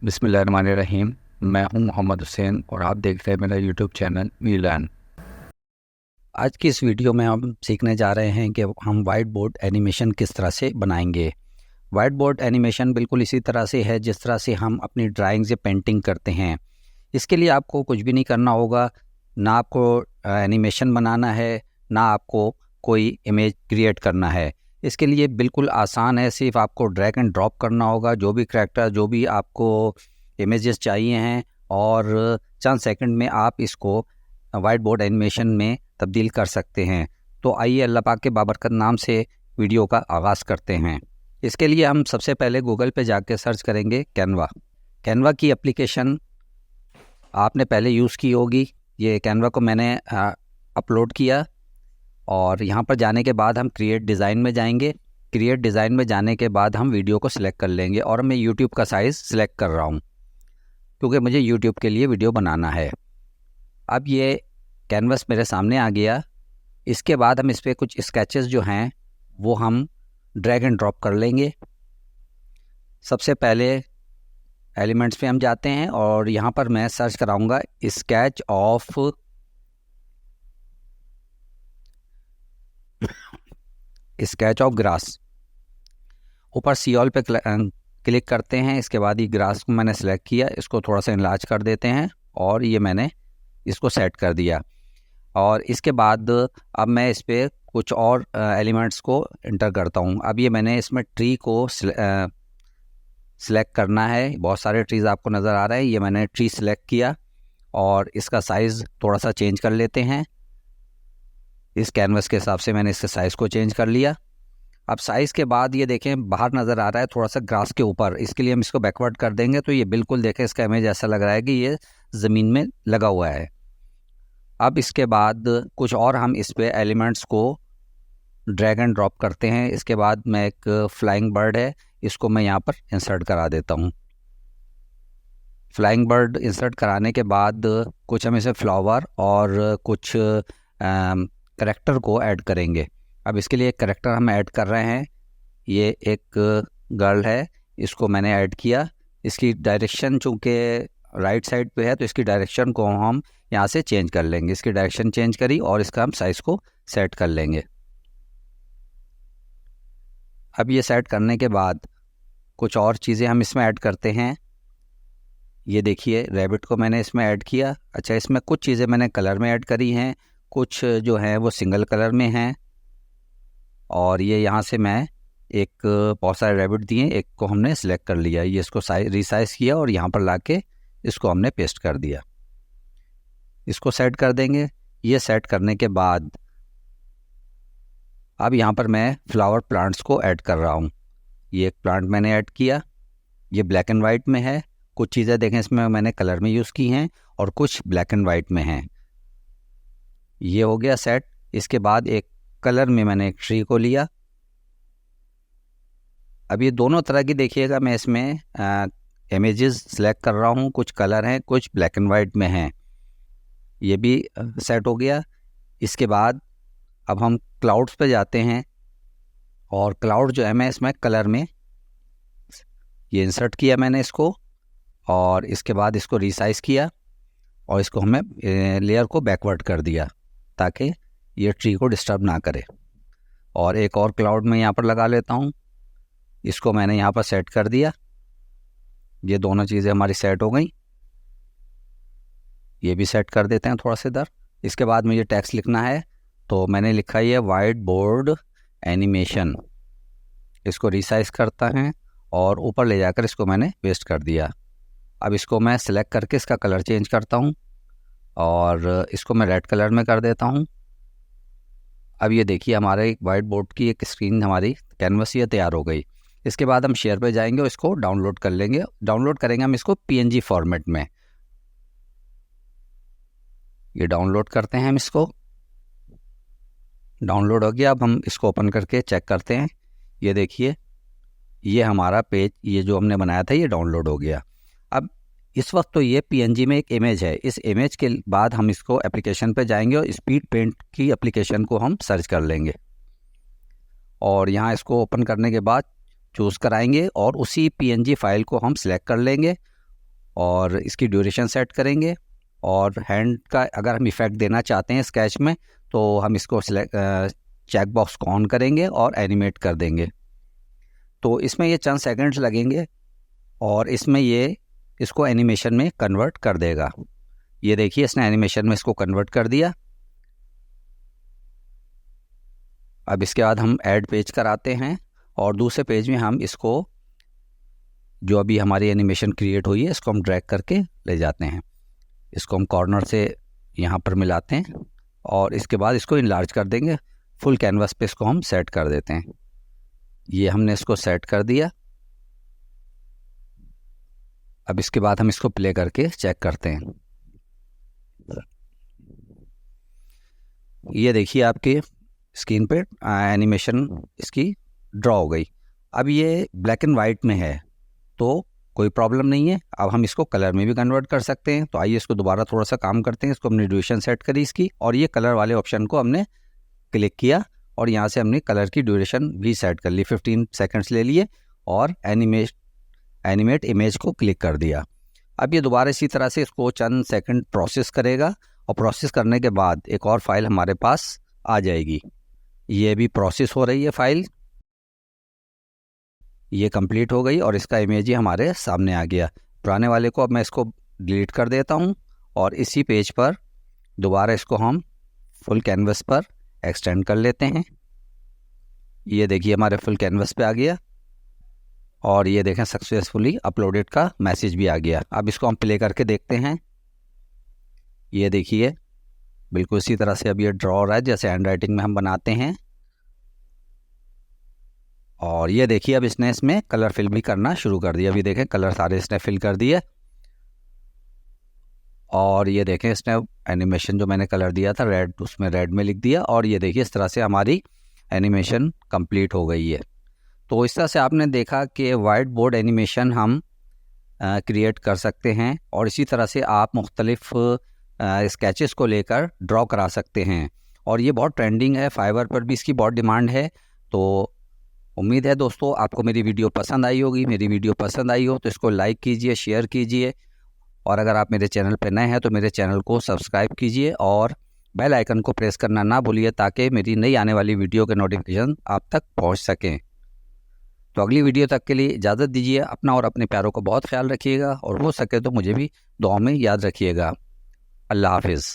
बिस्मिल्लाहिर्रहमानिर्रहीम। मैं हूं मोहम्मद हुसैन और आप देख रहे हैं मेरा यूट्यूब चैनल मीलान। आज की इस वीडियो में हम सीखने जा रहे हैं कि हम वाइट बोर्ड एनिमेशन किस तरह से बनाएंगे। वाइट बोर्ड एनिमेशन बिल्कुल इसी तरह से है जिस तरह से हम अपनी ड्राइंग से पेंटिंग करते हैं। इसके लिए आपको कुछ भी नहीं करना होगा, ना आपको एनिमेशन बनाना है, ना आपको कोई इमेज क्रिएट करना है। इसके लिए बिल्कुल आसान है, सिर्फ आपको ड्रैग एंड ड्रॉप करना होगा जो भी करैक्टर, जो भी आपको इमेजेस चाहिए हैं, और चंद सेकंड में आप इसको वाइट बोर्ड एनिमेशन में तब्दील कर सकते हैं। तो आइए अल्लाह पाक के बाबरकत नाम से वीडियो का आगाज़ करते हैं। इसके लिए हम सबसे पहले गूगल पे जाके सर्च करेंगे कैनवा। कैनवा की एप्लीकेशन आपने पहले यूज़ की होगी। ये कैनवा को मैंने अपलोड किया और यहाँ पर जाने के बाद हम क्रिएट डिज़ाइन में जाएंगे। क्रिएट डिज़ाइन में जाने के बाद हम वीडियो को सिलेक्ट कर लेंगे और मैं यूट्यूब का साइज़ सिलेक्ट कर रहा हूँ क्योंकि मुझे यूट्यूब के लिए वीडियो बनाना है। अब ये कैनवस मेरे सामने आ गया। इसके बाद हम इस पर कुछ स्केचेस जो हैं वो हम ड्रैग एंड ड्रॉप कर लेंगे। सबसे पहले एलिमेंट्स पे हम जाते हैं और यहाँ पर मैं सर्च कराऊंगा स्केच ऑफ ग्रास। ऊपर सी ऑल पे क्लिक करते हैं। इसके बाद ये ग्रास को मैंने सेलेक्ट किया, इसको थोड़ा सा इनलार्ज कर देते हैं और ये मैंने इसको सेट कर दिया। और इसके बाद अब मैं इस पर कुछ और एलिमेंट्स को इंटर करता हूँ। अब ये मैंने इसमें ट्री को सिलेक्ट करना है। बहुत सारे ट्रीज़ आपको नज़र आ रहे हैं। ये मैंने ट्री सिलेक्ट किया और इसका साइज़ थोड़ा सा चेंज कर लेते हैं। इस कैनवस के हिसाब से मैंने इसके साइज़ को चेंज कर लिया। अब साइज़ के बाद ये देखें बाहर नज़र आ रहा है थोड़ा सा ग्रास के ऊपर। इसके लिए हम इसको बैकवर्ड कर देंगे तो ये बिल्कुल देखें इसका इमेज ऐसा लग रहा है कि ये ज़मीन में लगा हुआ है। अब इसके बाद कुछ और हम इस पे एलिमेंट्स को ड्रैग एंड ड्रॉप करते हैं। इसके बाद मैं एक फ्लाइंग बर्ड है, इसको मैं यहाँ पर इंसर्ट करा देता हूँ। फ्लाइंग बर्ड इंसर्ट कराने के बाद कुछ हम इसे फ्लावर और कुछ करैक्टर को ऐड करेंगे। अब इसके लिए एक करैक्टर हम ऐड कर रहे हैं। ये एक गर्ल है, इसको मैंने ऐड किया। इसकी डायरेक्शन चूँकि राइट साइड पे है तो इसकी डायरेक्शन को हम यहाँ से चेंज कर लेंगे। इसकी डायरेक्शन चेंज करी और इसका हम साइज़ को सेट कर लेंगे। अब ये सेट करने के बाद कुछ और चीज़ें हम इसमें ऐड करते हैं। ये देखिए रैबिट को मैंने इसमें ऐड किया। अच्छा, इसमें कुछ चीज़ें मैंने कलर में ऐड करी हैं, कुछ जो हैं वो सिंगल कलर में हैं। और ये यहाँ से मैं बहुत सारे रैबिट दिए, एक को हमने सेलेक्ट कर लिया। ये इसको रीसाइज़ किया और यहाँ पर ला के इसको हमने पेस्ट कर दिया। इसको सेट कर देंगे। ये सेट करने के बाद अब यहाँ पर मैं फ्लावर प्लांट्स को ऐड कर रहा हूँ। ये एक प्लांट मैंने ऐड किया, ये ब्लैक एंड वाइट में है। कुछ चीज़ें देखें इसमें मैंने कलर में यूज़ की हैं और कुछ ब्लैक एंड वाइट में हैं। ये हो गया सेट। इसके बाद एक कलर में मैंने एक ट्री को लिया। अब ये दोनों तरह की देखिएगा मैं इसमें इमेजेस सेलेक्ट कर रहा हूँ। कुछ कलर हैं, कुछ ब्लैक एंड वाइट में हैं। ये भी सेट हो गया। इसके बाद अब हम क्लाउड्स पे जाते हैं और क्लाउड जो है मैं इसमें कलर में ये इंसर्ट किया मैंने इसको, और इसके बाद इसको रीसाइज़ किया और इसको हमें लेयर को बैकवर्ड कर दिया ताकि ये ट्री को डिस्टर्ब ना करे। और एक और क्लाउड में यहाँ पर लगा लेता हूँ, इसको मैंने यहाँ पर सेट कर दिया। ये दोनों चीज़ें हमारी सेट हो गई। ये भी सेट कर देते हैं थोड़ा सा इधर। इसके बाद मुझे टेक्स्ट लिखना है तो मैंने लिखा है वाइट बोर्ड एनिमेशन। इसको रीसाइज़ करता है और ऊपर ले जाकर इसको मैंने पेस्ट कर दिया। अब इसको मैं सिलेक्ट करके इसका कलर चेंज करता हूँ और इसको मैं रेड कलर में कर देता हूँ। अब ये देखिए हमारे एक वाइट बोर्ड की एक स्क्रीन, हमारी कैनवस ये तैयार हो गई। इसके बाद हम शेयर पे जाएंगे और इसको डाउनलोड कर लेंगे। डाउनलोड करेंगे हम इसको PNG फॉर्मेट में। ये डाउनलोड करते हैं हम इसको। डाउनलोड हो गया। अब हम इसको ओपन करके चेक करते हैं। ये देखिए ये हमारा पेज, ये जो हमने बनाया था, ये डाउनलोड हो गया। अब इस वक्त तो ये PNG में एक इमेज है। इस इमेज के बाद हम इसको एप्लीकेशन पे जाएंगे और स्पीड पेंट की एप्लीकेशन को हम सर्च कर लेंगे और यहाँ इसको ओपन करने के बाद चूज़ कराएंगे और उसी PNG फाइल को हम सिलेक्ट कर लेंगे और इसकी ड्यूरेशन सेट करेंगे। और हैंड का अगर हम इफ़ेक्ट देना चाहते हैं स्केच में तो हम इसको चेक बॉक्स को ऑन करेंगे और एनिमेट कर देंगे। तो इसमें ये चंद सेकंड्स लगेंगे और इसमें ये इसको एनिमेशन में कन्वर्ट कर देगा। ये देखिए इसने एनिमेशन में इसको कन्वर्ट कर दिया। अब इसके बाद हम ऐड पेज कराते हैं और दूसरे पेज में हम इसको जो अभी हमारी एनिमेशन क्रिएट हुई है इसको हम ड्रैग करके ले जाते हैं। इसको हम कॉर्नर से यहाँ पर मिलाते हैं और इसके बाद इसको इनलार्ज कर देंगे। फुल कैनवास पे इसको हम सेट कर देते हैं। ये हमने इसको सेट कर दिया। अब इसके बाद हम इसको प्ले करके चेक करते हैं। ये देखिए आपके स्क्रीन पे एनिमेशन इसकी ड्रॉ हो गई। अब ये ब्लैक एंड वाइट में है तो कोई प्रॉब्लम नहीं है। अब हम इसको कलर में भी कन्वर्ट कर सकते हैं। तो आइए इसको दोबारा थोड़ा सा काम करते हैं। इसको हमने ड्यूरेशन सेट करी इसकी और ये कलर वाले ऑप्शन को हमने क्लिक किया और यहाँ से हमने कलर की ड्यूरेशन भी सेट कर ली। 15 सेकंड्स ले लिए और एनिमेट इमेज को क्लिक कर दिया। अब ये दोबारा इसी तरह से इसको चंद सेकंड प्रोसेस करेगा और प्रोसेस करने के बाद एक और फाइल हमारे पास आ जाएगी। ये भी प्रोसेस हो रही है फाइल, ये कंप्लीट हो गई और इसका इमेज ही हमारे सामने आ गया। पुराने वाले को अब मैं इसको डिलीट कर देता हूँ और इसी पेज पर दोबारा इसको हम फुल कैनवस पर एक्सटेंड कर लेते हैं। ये देखिए हमारे फुल कैनवस पे आ गया और ये देखें सक्सेसफुली अपलोडेड का मैसेज भी आ गया। अब इसको हम प्ले करके देखते हैं। ये देखिए बिल्कुल इसी तरह से अब ये ड्रॉ हो रहा है जैसे हैंड राइटिंग में हम बनाते हैं। और ये देखिए अब इसने इसमें कलर फिल भी करना शुरू कर दिया। अभी देखें कलर सारे इसने फिल कर दिए और ये देखें इसने एनिमेशन जो मैंने कलर दिया था रेड, उसमें रेड में लिख दिया और ये देखिए इस तरह से हमारी एनिमेशन कंप्लीट हो गई है। तो इस तरह से आपने देखा कि वाइट बोर्ड एनिमेशन हम क्रिएट कर सकते हैं और इसी तरह से आप मुख्तलिफ स्केचेस को लेकर ड्रॉ करा सकते हैं और ये बहुत ट्रेंडिंग है। फाइवर पर भी इसकी बहुत डिमांड है। तो उम्मीद है दोस्तों आपको मेरी वीडियो पसंद आई होगी। मेरी वीडियो पसंद आई हो तो इसको लाइक कीजिए, शेयर कीजिए और अगर आप मेरे चैनल पर नए हैं तो मेरे चैनल को सब्सक्राइब कीजिए और बेल आइकन को प्रेस करना ना भूलिए ताकि मेरी नई आने वाली वीडियो के नोटिफिकेशन आप तक पहुंच सकें। तो अगली वीडियो तक के लिए इजाज़त दीजिए। अपना और अपने प्यारों को बहुत ख्याल रखिएगा और हो सके तो मुझे भी दुआ में याद रखिएगा। अल्लाह हाफिज़।